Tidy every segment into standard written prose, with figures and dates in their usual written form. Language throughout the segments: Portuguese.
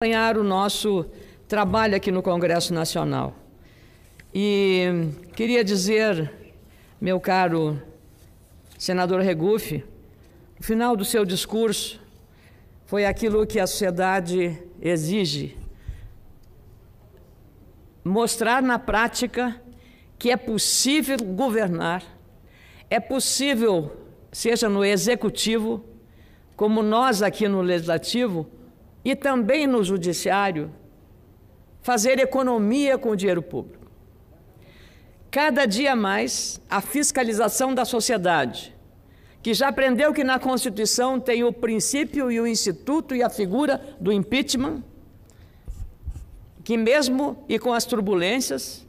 Acompanhar o nosso trabalho aqui no Congresso Nacional. E queria dizer, meu caro senador Regufe, no final do seu discurso foi aquilo que a sociedade exige: mostrar na prática que é possível governar, é possível, seja no Executivo, como nós aqui no Legislativo, e também no Judiciário, fazer economia com o dinheiro público. Cada dia mais, a fiscalização da sociedade, que já aprendeu que na Constituição tem o princípio e o instituto e a figura do impeachment, que mesmo e com as turbulências,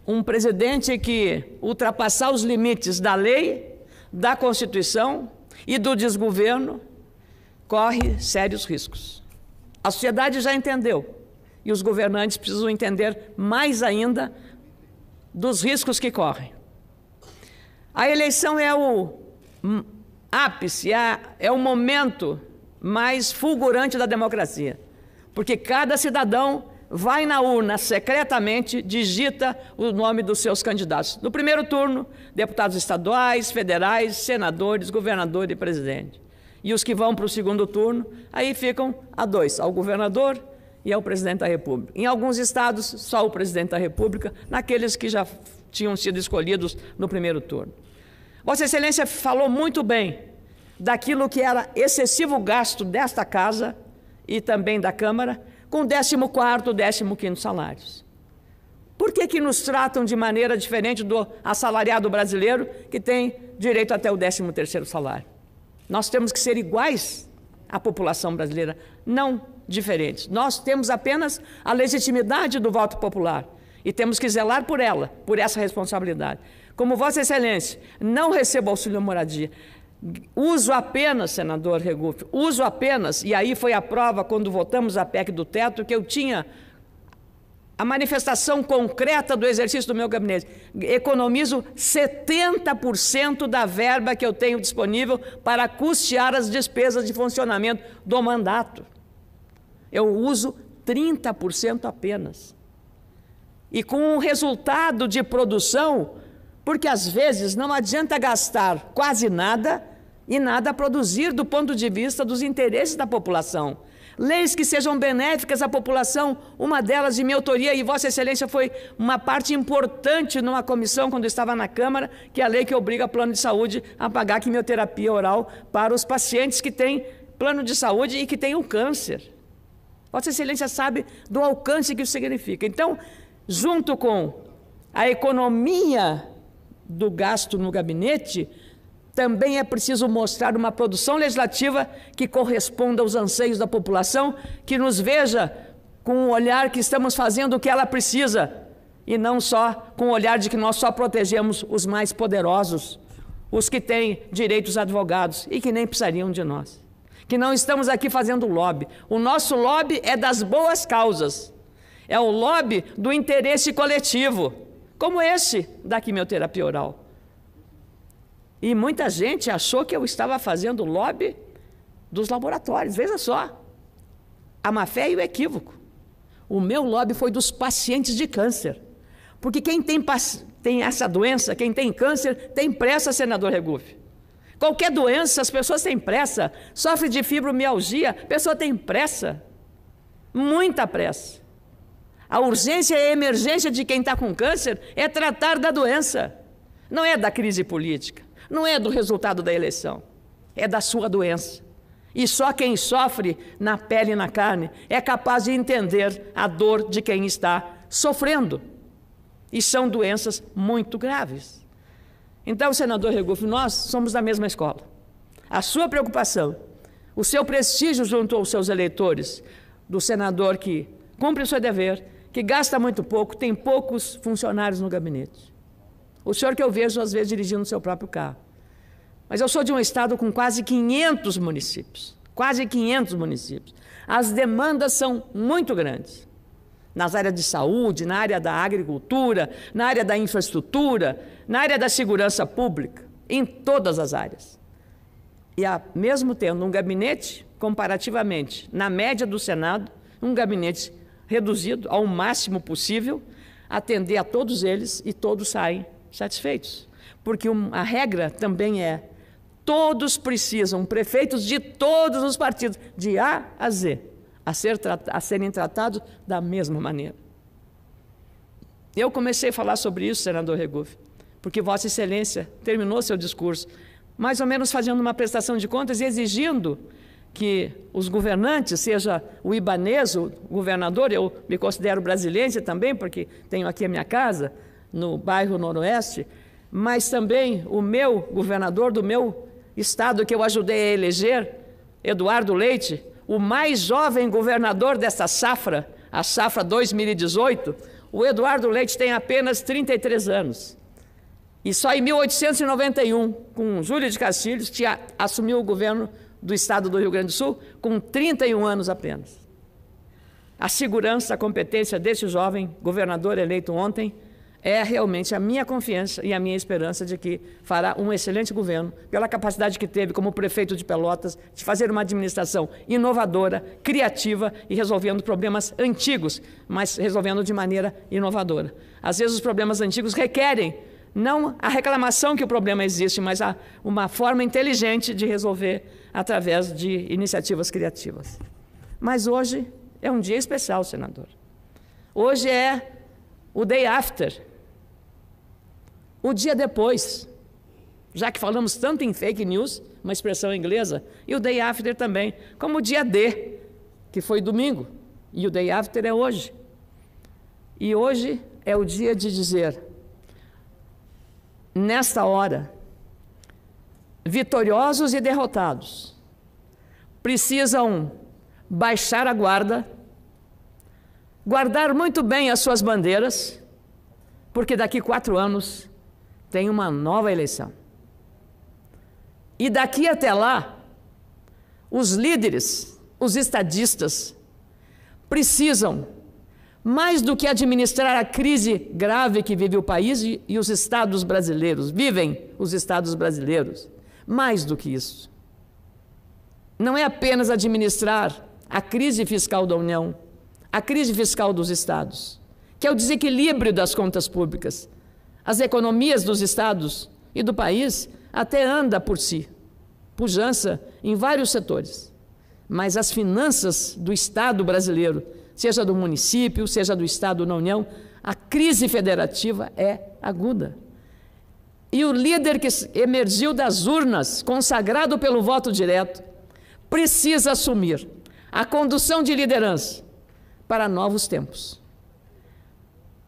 um presidente que ultrapassar os limites da lei, da Constituição e do desgoverno, corre sérios riscos. A sociedade já entendeu, e os governantes precisam entender mais ainda dos riscos que correm. A eleição é o ápice, é o momento mais fulgurante da democracia, porque cada cidadão vai na urna secretamente, digita o nome dos seus candidatos. No primeiro turno, deputados estaduais, federais, senadores, governador e presidente. E os que vão para o segundo turno, aí ficam a dois, ao governador e ao presidente da República. Em alguns estados, só o presidente da República, naqueles que já tinham sido escolhidos no primeiro turno. Vossa Excelência falou muito bem daquilo que era excessivo gasto desta casa e também da Câmara, com 14º, 15º salários. Por que nos tratam de maneira diferente do assalariado brasileiro, que tem direito até o 13º salário? Nós temos que ser iguais à população brasileira, não diferentes. Nós temos apenas a legitimidade do voto popular e temos que zelar por ela, por essa responsabilidade. Como Vossa Excelência, não recebo auxílio moradia. Uso apenas, senador Regufe, uso apenas, e aí foi a prova quando votamos a PEC do teto, que eu tinha a manifestação concreta do exercício do meu gabinete. Economizo 70% da verba que eu tenho disponível para custear as despesas de funcionamento do mandato. Eu uso 30% apenas. E com um resultado de produção, porque às vezes não adianta gastar quase nada e nada produzir do ponto de vista dos interesses da população. Leis que sejam benéficas à população, uma delas de minha autoria, e Vossa Excelência foi uma parte importante numa comissão quando estava na Câmara, que é a lei que obriga o plano de saúde a pagar quimioterapia oral para os pacientes que têm plano de saúde e que têm o câncer. Vossa Excelência sabe do alcance que isso significa. Então, junto com a economia do gasto no gabinete, também é preciso mostrar uma produção legislativa que corresponda aos anseios da população, que nos veja com o olhar que estamos fazendo o que ela precisa, e não só com o olhar de que nós só protegemos os mais poderosos, os que têm direitos advogados e que nem precisariam de nós. Que não estamos aqui fazendo lobby. O nosso lobby é das boas causas, é o lobby do interesse coletivo, como esse da quimioterapia oral. E muita gente achou que eu estava fazendo lobby dos laboratórios. Veja só, a má-fé e o equívoco. O meu lobby foi dos pacientes de câncer. Porque quem tem essa doença, quem tem câncer, tem pressa, senador Regufe. Qualquer doença, as pessoas têm pressa. Sofre de fibromialgia, a pessoa tem pressa. Muita pressa. A urgência e a emergência de quem está com câncer é tratar da doença. Não é da crise política. Não é do resultado da eleição, é da sua doença. E só quem sofre na pele e na carne é capaz de entender a dor de quem está sofrendo. E são doenças muito graves. Então, senador Regufe, nós somos da mesma escola. A sua preocupação, o seu prestígio junto aos seus eleitores, do senador que cumpre o seu dever, que gasta muito pouco, tem poucos funcionários no gabinete. O senhor que eu vejo, às vezes, dirigindo o seu próprio carro. Mas eu sou de um estado com quase 500 municípios. Quase 500 municípios. As demandas são muito grandes. Nas áreas de saúde, na área da agricultura, na área da infraestrutura, na área da segurança pública, em todas as áreas. E mesmo tendo um gabinete, comparativamente, na média do Senado, um gabinete reduzido ao máximo possível, atender a todos eles e todos saem satisfeitos. Porque a regra também é, todos precisam, prefeitos de todos os partidos, de A a Z, a serem tratados da mesma maneira. Eu comecei a falar sobre isso, senador Regufe, porque Vossa Excelência terminou seu discurso, mais ou menos fazendo uma prestação de contas e exigindo que os governantes, seja o ibanês, o governador, eu me considero brasileiro também, porque tenho aqui a minha casa, no bairro Noroeste, mas também o meu governador do meu estado, que eu ajudei a eleger, Eduardo Leite, o mais jovem governador dessa safra, a safra 2018, o Eduardo Leite tem apenas 33 anos. E só em 1891, com Júlio de Castilhos, que assumiu o governo do estado do Rio Grande do Sul, com 31 anos apenas. A segurança, a competência desse jovem governador eleito ontem é realmente a minha confiança e a minha esperança de que fará um excelente governo, pela capacidade que teve como prefeito de Pelotas de fazer uma administração inovadora, criativa e resolvendo problemas antigos, mas resolvendo de maneira inovadora. Às vezes os problemas antigos requerem não a reclamação que o problema existe, mas uma forma inteligente de resolver através de iniciativas criativas. Mas hoje é um dia especial, senador. Hoje é o day after, o dia depois, já que falamos tanto em fake news, uma expressão inglesa, e o day after também, como o dia D, que foi domingo, e o day after é hoje. E hoje é o dia de dizer, nesta hora, vitoriosos e derrotados precisam baixar a guarda, guardar muito bem as suas bandeiras, porque daqui 4 anos tem uma nova eleição. E daqui até lá, os líderes, os estadistas, precisam, mais do que administrar a crise grave que vive o país e os estados brasileiros, vivem os estados brasileiros, mais do que isso. Não é apenas administrar a crise fiscal da União, a crise fiscal dos estados, que é o desequilíbrio das contas públicas. As economias dos estados e do país até anda por si, pujança em vários setores. Mas as finanças do Estado brasileiro, seja do município, seja do Estado na União, a crise federativa é aguda. E o líder que emergiu das urnas, consagrado pelo voto direto, precisa assumir a condução de liderança para novos tempos.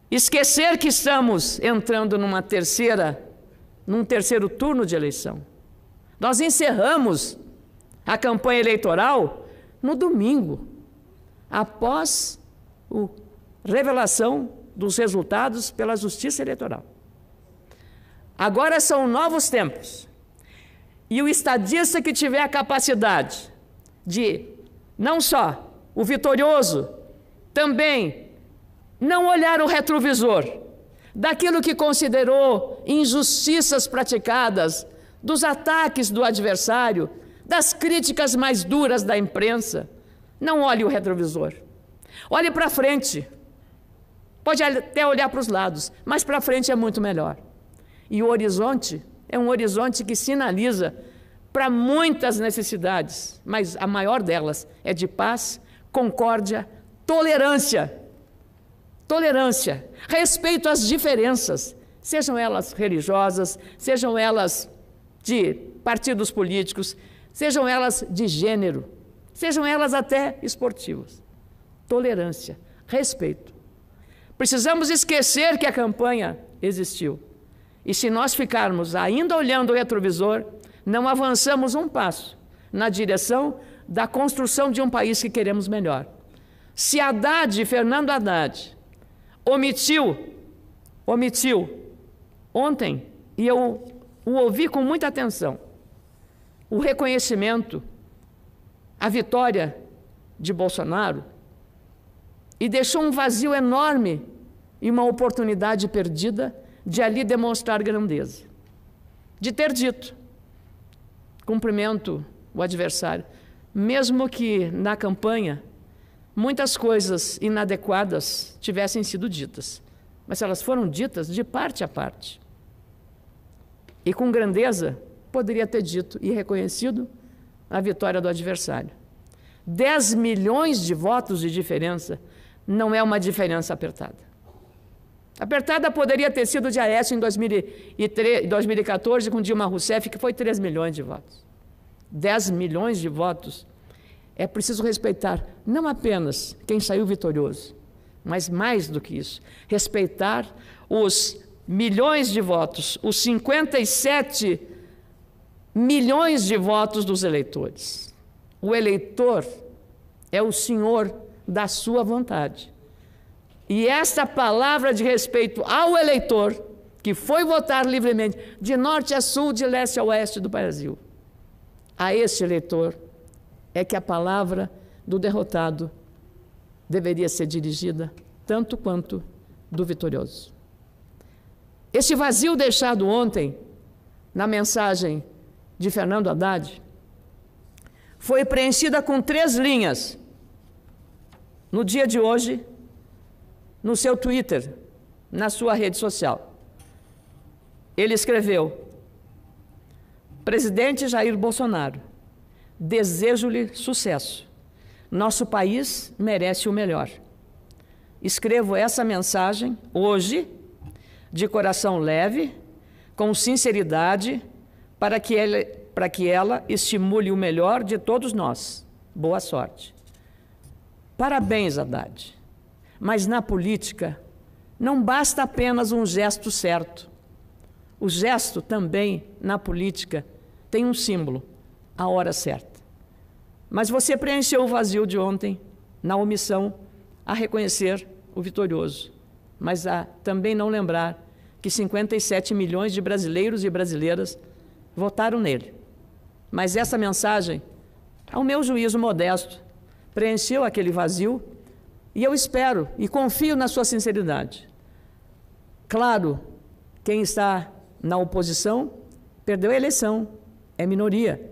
Esquecer que estamos entrando num terceiro turno de eleição. Nós encerramos a campanha eleitoral no domingo, após a revelação dos resultados pela Justiça Eleitoral. Agora são novos tempos. E o estadista que tiver a capacidade de, não só o vitorioso, também não olhar o retrovisor daquilo que considerou injustiças praticadas, dos ataques do adversário, das críticas mais duras da imprensa. Não olhe o retrovisor. Olhe para frente. Pode até olhar para os lados, mas para frente é muito melhor. E o horizonte é um horizonte que sinaliza para muitas necessidades, mas a maior delas é de paz, concórdia, tolerância. Tolerância, respeito às diferenças, sejam elas religiosas, sejam elas de partidos políticos, sejam elas de gênero, sejam elas até esportivas. Tolerância, respeito. Precisamos esquecer que a campanha existiu. E se nós ficarmos ainda olhando o retrovisor, não avançamos um passo na direção da construção de um país que queremos melhor. Se Fernando Haddad, omitiu ontem, e eu o ouvi com muita atenção, o reconhecimento, a vitória de Bolsonaro, e deixou um vazio enorme e uma oportunidade perdida de ali demonstrar grandeza. De ter dito, cumprimento o adversário, mesmo que na campanha muitas coisas inadequadas tivessem sido ditas, mas elas foram ditas de parte a parte. E com grandeza poderia ter dito e reconhecido a vitória do adversário. 10 milhões de votos de diferença não é uma diferença apertada. Apertada poderia ter sido de Aécio em 2014 com Dilma Rousseff, que foi 3 milhões de votos. 10 milhões de votos. É preciso respeitar não apenas quem saiu vitorioso, mas mais do que isso, respeitar os milhões de votos, os 57 milhões de votos dos eleitores. O eleitor é o senhor da sua vontade. E esta palavra de respeito ao eleitor, que foi votar livremente, de norte a sul, de leste a oeste do Brasil, a este eleitor é que a palavra do derrotado deveria ser dirigida tanto quanto do vitorioso. Esse vazio deixado ontem na mensagem de Fernando Haddad foi preenchida com 3 linhas no dia de hoje, no seu Twitter, na sua rede social. Ele escreveu: Presidente Jair Bolsonaro, desejo-lhe sucesso. Nosso país merece o melhor. Escrevo essa mensagem hoje, de coração leve, com sinceridade, para que ela estimule o melhor de todos nós. Boa sorte. Parabéns, Haddad. Mas na política, não basta apenas um gesto certo. O gesto também, na política, tem um símbolo, a hora certa. Mas você preencheu o vazio de ontem na omissão a reconhecer o vitorioso, mas a também não lembrar que 57 milhões de brasileiros e brasileiras votaram nele. Mas essa mensagem, ao meu juízo modesto, preencheu aquele vazio e eu espero e confio na sua sinceridade. Claro, quem está na oposição perdeu a eleição, é minoria.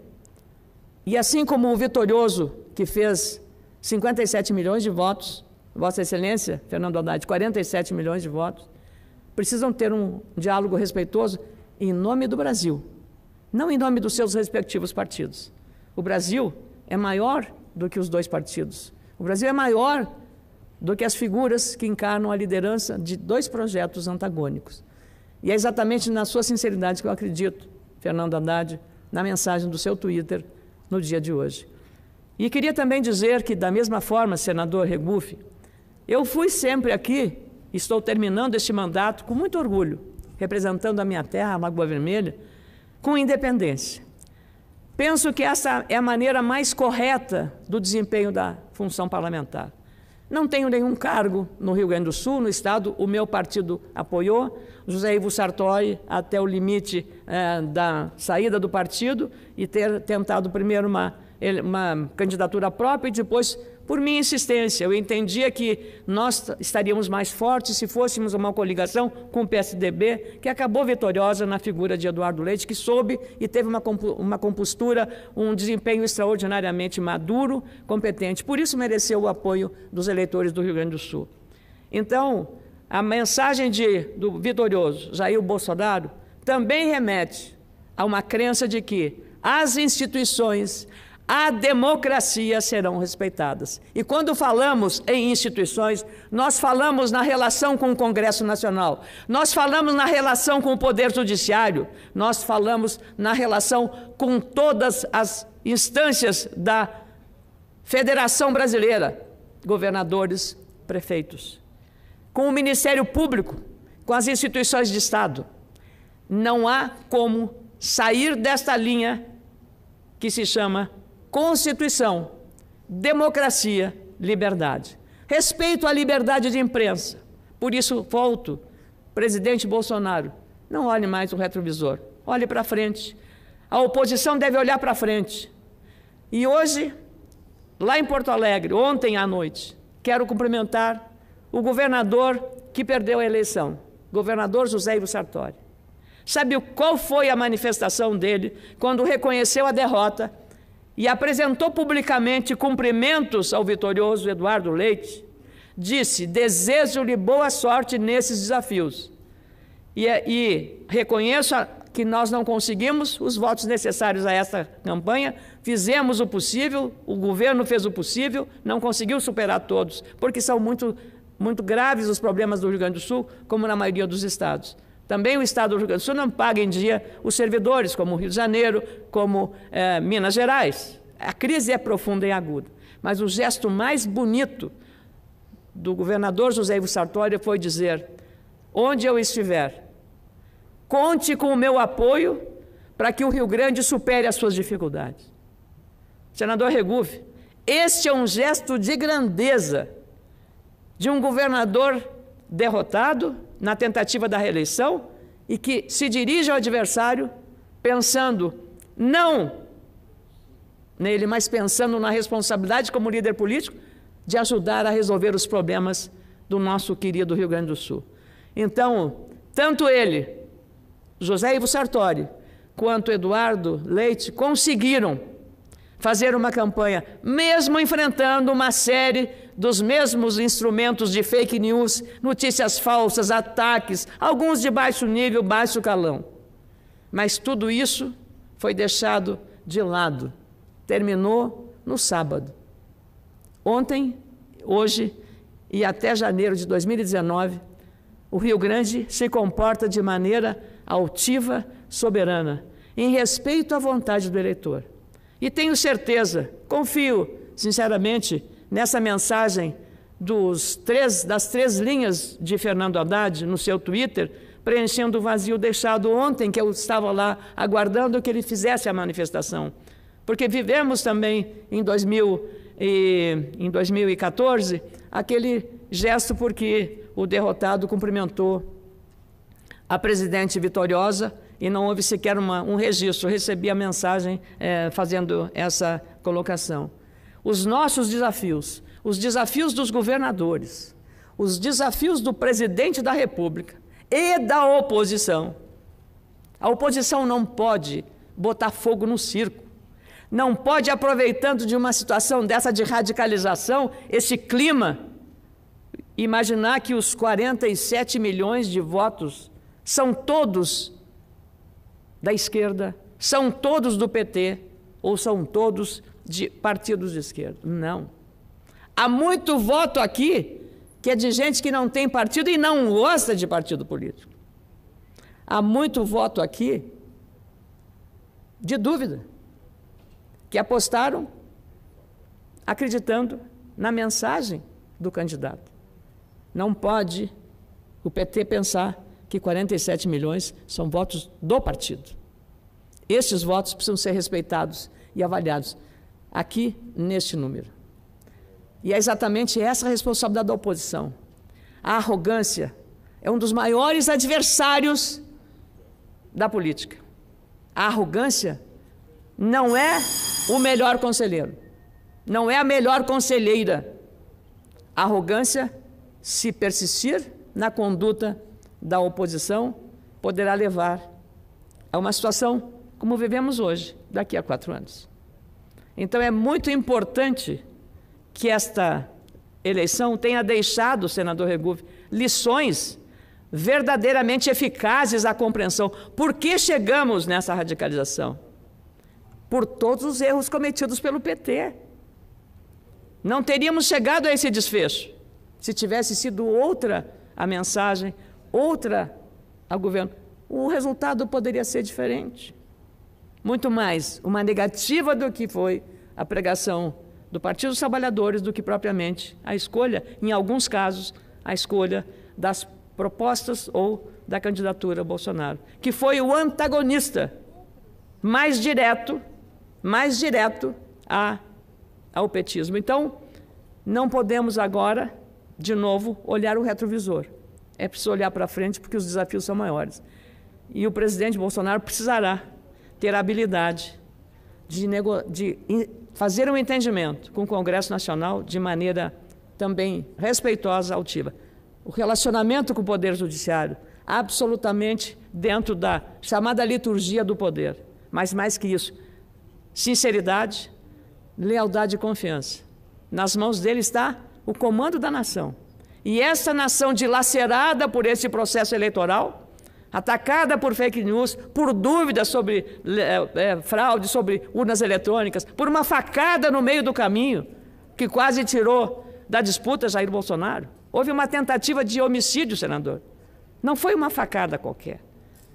E assim como o vitorioso, que fez 57 milhões de votos, Vossa Excelência, Fernando Haddad, 47 milhões de votos, precisam ter um diálogo respeitoso em nome do Brasil, não em nome dos seus respectivos partidos. O Brasil é maior do que os 2 partidos. O Brasil é maior do que as figuras que encarnam a liderança de 2 projetos antagônicos. E é exatamente na sua sinceridade que eu acredito, Fernando Haddad, na mensagem do seu Twitter no dia de hoje. E queria também dizer que, da mesma forma, senador Regufe, eu fui sempre aqui, estou terminando este mandato com muito orgulho, representando a minha terra, a Lagoa Vermelha, com independência. Penso que essa é a maneira mais correta do desempenho da função parlamentar. Não tenho nenhum cargo no Rio Grande do Sul, no Estado, o meu partido apoiou, José Ivo Sartori até o limite da saída do partido e ter tentado primeiro uma candidatura própria e depois, por minha insistência, eu entendia que nós estaríamos mais fortes se fôssemos uma coligação com o PSDB, que acabou vitoriosa na figura de Eduardo Leite, que soube e teve uma compostura, um desempenho extraordinariamente maduro, competente. Por isso mereceu o apoio dos eleitores do Rio Grande do Sul. Então, a mensagem do vitorioso Jair Bolsonaro também remete a uma crença de que as instituições, a democracia serão respeitadas. E quando falamos em instituições, nós falamos na relação com o Congresso Nacional, nós falamos na relação com o Poder Judiciário, nós falamos na relação com todas as instâncias da Federação Brasileira, governadores, prefeitos, com o Ministério Público, com as instituições de Estado. Não há como sair desta linha que se chama Constituição, democracia, liberdade. Respeito à liberdade de imprensa. Por isso, volto, presidente Bolsonaro, não olhe mais o retrovisor, olhe para frente. A oposição deve olhar para frente. E hoje, lá em Porto Alegre, ontem à noite, quero cumprimentar o governador que perdeu a eleição, governador José Ivo Sartori. Sabe qual foi a manifestação dele quando reconheceu a derrota e apresentou publicamente cumprimentos ao vitorioso Eduardo Leite, disse: desejo-lhe boa sorte nesses desafios e reconheço que nós não conseguimos os votos necessários a essa campanha, fizemos o possível, o governo fez o possível, não conseguiu superar todos, porque são muito graves os problemas do Rio Grande do Sul, como na maioria dos estados. Também o estado do Rio Grande do Sul não paga em dia os servidores, como o Rio de Janeiro, como Minas Gerais. A crise é profunda e aguda. Mas o gesto mais bonito do governador José Ivo Sartori foi dizer: onde eu estiver, conte com o meu apoio para que o Rio Grande supere as suas dificuldades. Senador Regufe, este é um gesto de grandeza de um governador derrotado na tentativa da reeleição e que se dirige ao adversário pensando não nele, mas pensando na responsabilidade como líder político de ajudar a resolver os problemas do nosso querido Rio Grande do Sul. Então, tanto ele, José Ivo Sartori, quanto Eduardo Leite conseguiram fazer uma campanha, mesmo enfrentando uma série dos mesmos instrumentos de fake news, notícias falsas, ataques, alguns de baixo nível, baixo calão. Mas tudo isso foi deixado de lado. Terminou no sábado. Ontem, hoje e até janeiro de 2019, o Rio Grande se comporta de maneira altiva, soberana, em respeito à vontade do eleitor. E tenho certeza, confio sinceramente nessa mensagem das três linhas de Fernando Haddad no seu Twitter, preenchendo o vazio deixado ontem, que eu estava lá aguardando que ele fizesse a manifestação. Porque vivemos também em 2014 aquele gesto porque o derrotado cumprimentou a presidente vitoriosa e não houve sequer um registro. Eu recebi a mensagem fazendo essa colocação. Os nossos desafios, os desafios dos governadores, os desafios do presidente da República e da oposição. A oposição não pode botar fogo no circo, não pode, aproveitando de uma situação dessa de radicalização, esse clima, imaginar que os 47 milhões de votos são todos da esquerda, são todos do PT ou são todos de partidos de esquerda. Não. Há muito voto aqui que é de gente que não tem partido e não gosta de partido político. Há muito voto aqui de dúvida, que apostaram acreditando na mensagem do candidato. Não pode o PT pensar que 47 milhões são votos do partido. Estes votos precisam ser respeitados e avaliados aqui neste número. E é exatamente essa a responsabilidade da oposição. A arrogância é um dos maiores adversários da política. A arrogância não é o melhor conselheiro, não é a melhor conselheira. A arrogância, se persistir na conduta da oposição, poderá levar a uma situação como vivemos hoje, daqui a 4 anos. Então é muito importante que esta eleição tenha deixado, senador Regufe, lições verdadeiramente eficazes à compreensão. Por que chegamos nessa radicalização? Por todos os erros cometidos pelo PT. Não teríamos chegado a esse desfecho se tivesse sido outra a mensagem, outra ao governo. O resultado poderia ser diferente. Muito mais uma negativa do que foi a pregação do Partido dos Trabalhadores do que propriamente a escolha, em alguns casos, a escolha das propostas ou da candidatura Bolsonaro, que foi o antagonista mais direto ao petismo. Então, não podemos agora, de novo, olhar o retrovisor. É preciso olhar para frente porque os desafios são maiores. E o presidente Bolsonaro precisará ter a habilidade de fazer um entendimento com o Congresso Nacional de maneira também respeitosa, altiva. O relacionamento com o Poder Judiciário, absolutamente dentro da chamada liturgia do poder. Mas mais que isso, sinceridade, lealdade e confiança. Nas mãos dele está o comando da nação. E essa nação dilacerada por esse processo eleitoral, atacada por fake news, por dúvidas sobre fraude, sobre urnas eletrônicas, por uma facada no meio do caminho, que quase tirou da disputa Jair Bolsonaro. Houve uma tentativa de homicídio, senador. Não foi uma facada qualquer.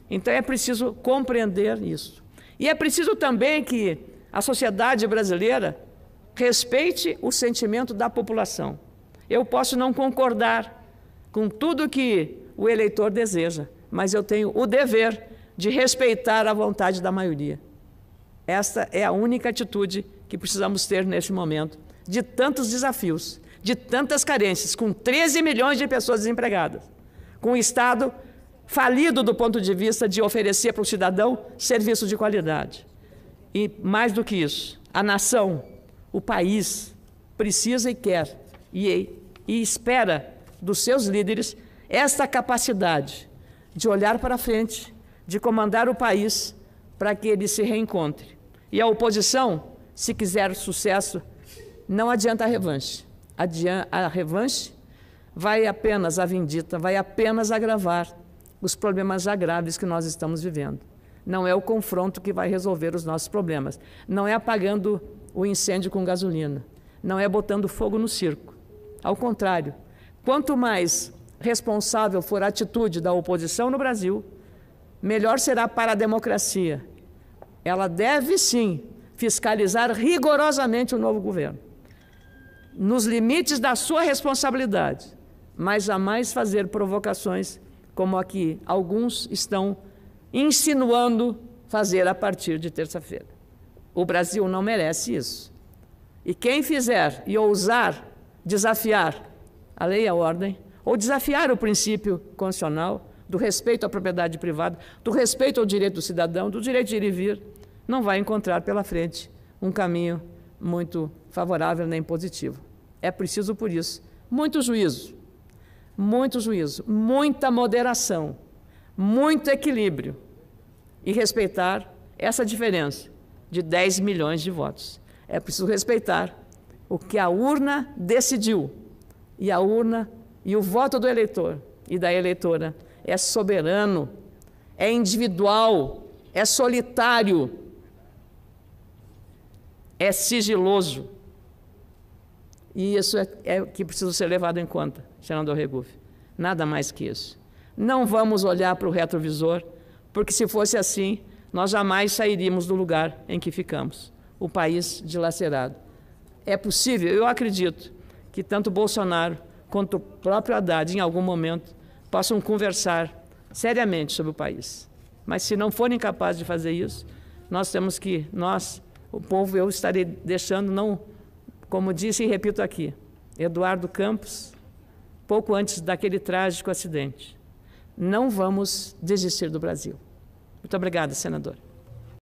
Então é preciso compreender isso. E é preciso também que a sociedade brasileira respeite o sentimento da população. Eu posso não concordar com tudo que o eleitor deseja, mas eu tenho o dever de respeitar a vontade da maioria. Esta é a única atitude que precisamos ter neste momento, de tantos desafios, de tantas carências, com 13 milhões de pessoas desempregadas, com o Estado falido do ponto de vista de oferecer para o cidadão serviço de qualidade. E, mais do que isso, a nação, o país, precisa e quer e espera dos seus líderes esta capacidade de olhar para frente, de comandar o país para que ele se reencontre. E a oposição, se quiser sucesso, não adianta a revanche. A revanche vai apenas, a vindita, vai apenas agravar os problemas já graves que nós estamos vivendo. Não é o confronto que vai resolver os nossos problemas. Não é apagando o incêndio com gasolina. Não é botando fogo no circo. Ao contrário, quanto mais responsável for a atitude da oposição no Brasil, melhor será para a democracia. Ela deve, sim, fiscalizar rigorosamente o novo governo, nos limites da sua responsabilidade, mas jamais fazer provocações como a que alguns estão insinuando fazer a partir de terça-feira. O Brasil não merece isso. E quem fizer e ousar desafiar a lei e a ordem, ou desafiar o princípio constitucional do respeito à propriedade privada, do respeito ao direito do cidadão, do direito de ir e vir, não vai encontrar pela frente um caminho muito favorável nem positivo. É preciso, por isso, muito juízo, muita moderação, muito equilíbrio e respeitar essa diferença de 10 milhões de votos. É preciso respeitar o que a urna decidiu. E a urna e o voto do eleitor e da eleitora é soberano, é individual, é solitário, é sigiloso. E isso é o que precisa ser levado em conta, senador Regufe. Nada mais que isso. Não vamos olhar para o retrovisor, porque se fosse assim, nós jamais sairíamos do lugar em que ficamos, o país dilacerado. É possível, eu acredito, que tanto Bolsonaro quanto o próprio Haddad, em algum momento, possam conversar seriamente sobre o país. Mas se não forem capazes de fazer isso, nós temos que, o povo, eu estarei deixando, não, como disse e repito aqui, Eduardo Campos, pouco antes daquele trágico acidente, não vamos desistir do Brasil. Muito obrigada, senador.